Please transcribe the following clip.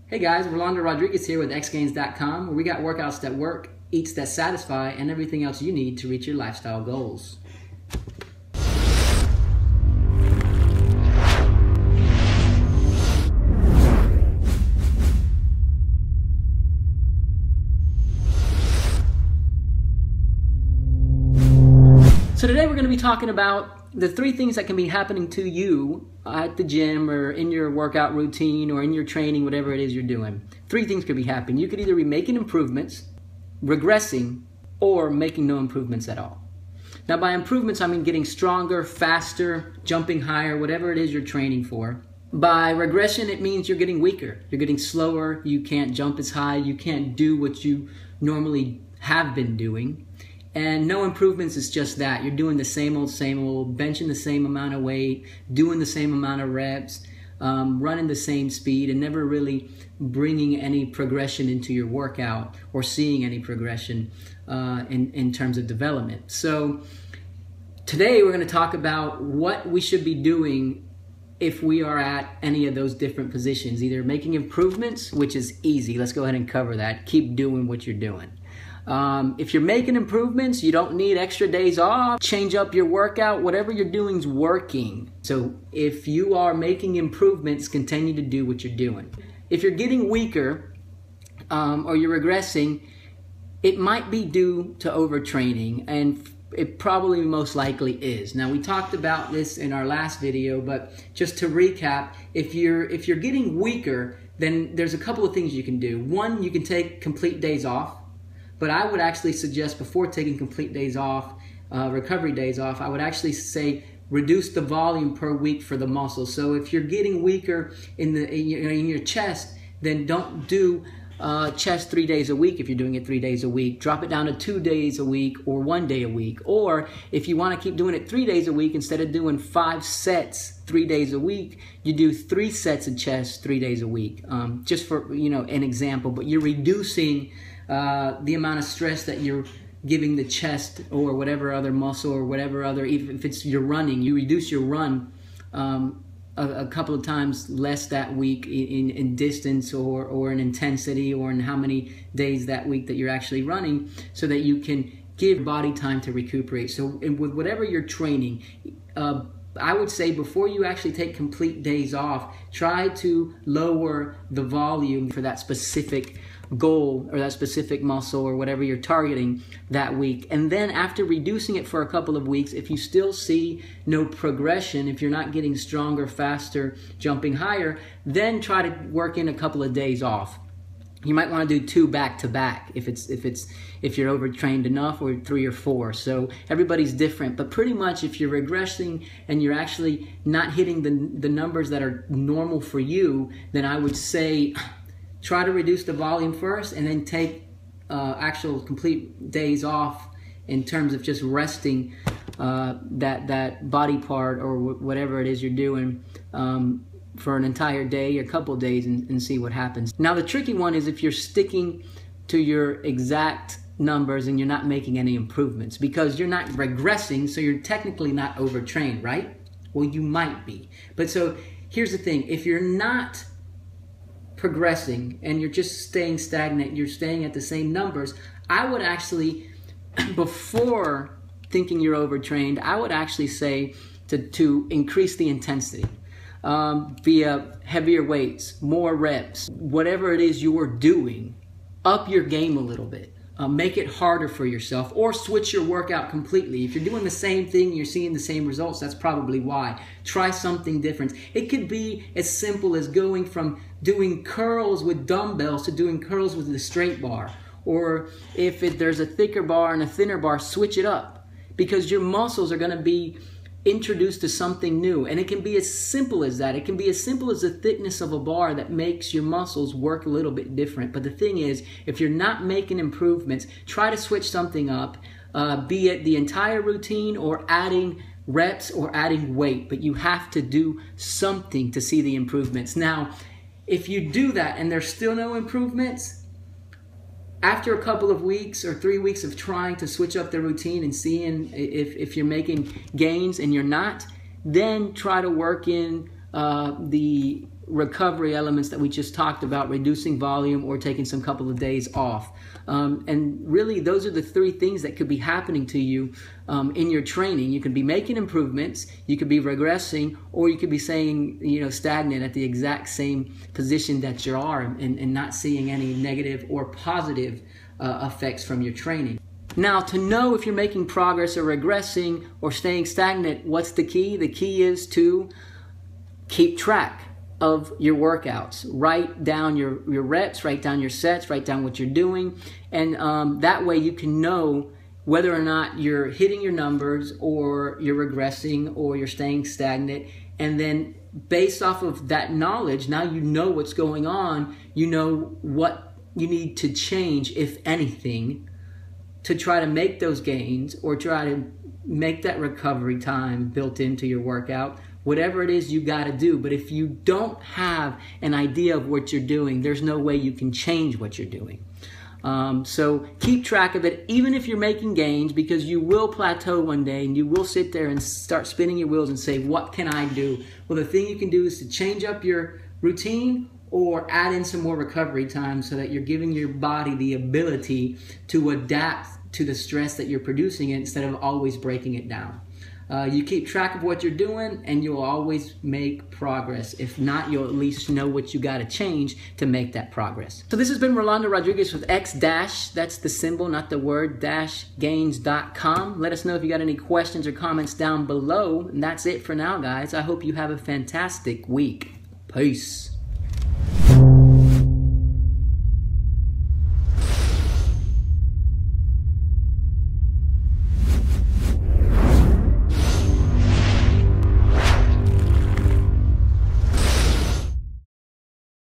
Hey guys, Rolando Rodriguez here with xgains.com, where we got workouts that work, eats that satisfy, and everything else you need to reach your lifestyle goals. So today we're going to be talking about the 3 things that can be happening to you at the gym or in your workout routine or in your training, whatever it is you're doing. 3 things could be happening. You could either be making improvements, regressing, or making no improvements at all. Now by improvements, I mean getting stronger, faster, jumping higher, whatever it is you're training for. By regression, it means you're getting weaker. You're getting slower. You can't jump as high. You can't do what you normally have been doing. And no improvements is just that. You're doing the same old, benching the same amount of weight, doing the same amount of reps, running the same speed, and never really bringing any progression into your workout or seeing any progression in terms of development. So today we're going to talk about what we should be doing if we are at any of those different positions. Either making improvements, which is easy. Let's go ahead and cover that. Keep doing what you're doing. If you're making improvements, you don't need extra days off, change up your workout, whatever you're doing is working. So if you are making improvements, continue to do what you're doing. If you're getting weaker or you're regressing, it might be due to overtraining, and it probably most likely is. Now we talked about this in our last video, but just to recap, if you're getting weaker, then there's a couple of things you can do. One, you can take complete days off. But I would actually suggest, before taking complete days off, recovery days off, I would actually say reduce the volume per week for the muscle. So if you're getting weaker in your chest, then don't do chest 3 days a week if you're doing it 3 days a week. Drop it down to 2 days a week or 1 day a week. Or if you want to keep doing it 3 days a week, instead of doing 5 sets 3 days a week, you do 3 sets of chest 3 days a week. Just for an example, but you're reducing the amount of stress that you're giving the chest or whatever other muscle or whatever other, even if it's your running, you reduce your run a couple of times less that week in distance or in intensity or in how many days that week that you're actually running, so that you can give body time to recuperate. So with whatever you're training, I would say before you actually take complete days off, try to lower the volume for that specific goal or that specific muscle or whatever you're targeting that week. And then after reducing it for a couple of weeks, if you still see no progression, if you're not getting stronger, faster, jumping higher, then try to work in a couple of days off. You might want to do 2 back-to-back if you're overtrained enough, or 3 or 4. So everybody's different, but pretty much if you're regressing and you're actually not hitting the numbers that are normal for you, then I would say try to reduce the volume first, and then take actual complete days off in terms of just resting that body part or whatever it is you're doing for an entire day or a couple days, and see what happens. Now the tricky one is if you're sticking to your exact numbers and you're not making any improvements, because you're not regressing, so you're technically not overtrained, right? Well, you might be. But so here's the thing, if you're not progressing and you're just staying stagnant, you're staying at the same numbers, I would actually, before thinking you're overtrained, I would actually say to increase the intensity via heavier weights, more reps, whatever it is you are doing, up your game a little bit. Make it harder for yourself, or switch your workout completely. If you're doing the same thing, you're seeing the same results, that's probably why. Try something different. It could be as simple as going from doing curls with dumbbells to doing curls with the straight bar. Or if there's a thicker bar and a thinner bar, switch it up, because your muscles are going to be introduced to something new. And it can be as simple as that. It can be as simple as the thickness of a bar that makes your muscles work a little bit different. But the thing is, if you're not making improvements, try to switch something up, be it the entire routine or adding reps or adding weight. But you have to do something to see the improvements. Now, if you do that and there's still no improvements, after a couple of weeks or 3 weeks of trying to switch up the routine and seeing if you're making gains and you're not, then try to work in the recovery elements that we just talked about, reducing volume or taking some couple of days off. And really, those are the three things that could be happening to you in your training. You could be making improvements, you could be regressing, or you could be staying, stagnant at the exact same position that you are, and not seeing any negative or positive effects from your training. Now, to know if you're making progress or regressing or staying stagnant, what's the key? The key is to keep track of your workouts. Write down your reps, write down your sets, write down what you're doing, and that way you can know whether or not you're hitting your numbers or you're regressing or you're staying stagnant. And then based off of that knowledge, now you know what's going on, you know what you need to change, if anything, to try to make those gains or try to make that recovery time built into your workout. Whatever it is you got to do. But if you don't have an idea of what you're doing, there's no way you can change what you're doing. So keep track of it, even if you're making gains, because you will plateau one day and you will sit there and start spinning your wheels and say, what can I do? Well, the thing you can do is to change up your routine or add in some more recovery time so that you're giving your body the ability to adapt to the stress that you're producing instead of always breaking it down. You keep track of what you're doing and you'll always make progress. If not, you'll at least know what you got to change to make that progress. So this has been Rolando Rodriguez with X-, that's the symbol, not the word, -gains.com. Let us know if you got any questions or comments down below. And that's it for now, guys. I hope you have a fantastic week. Peace.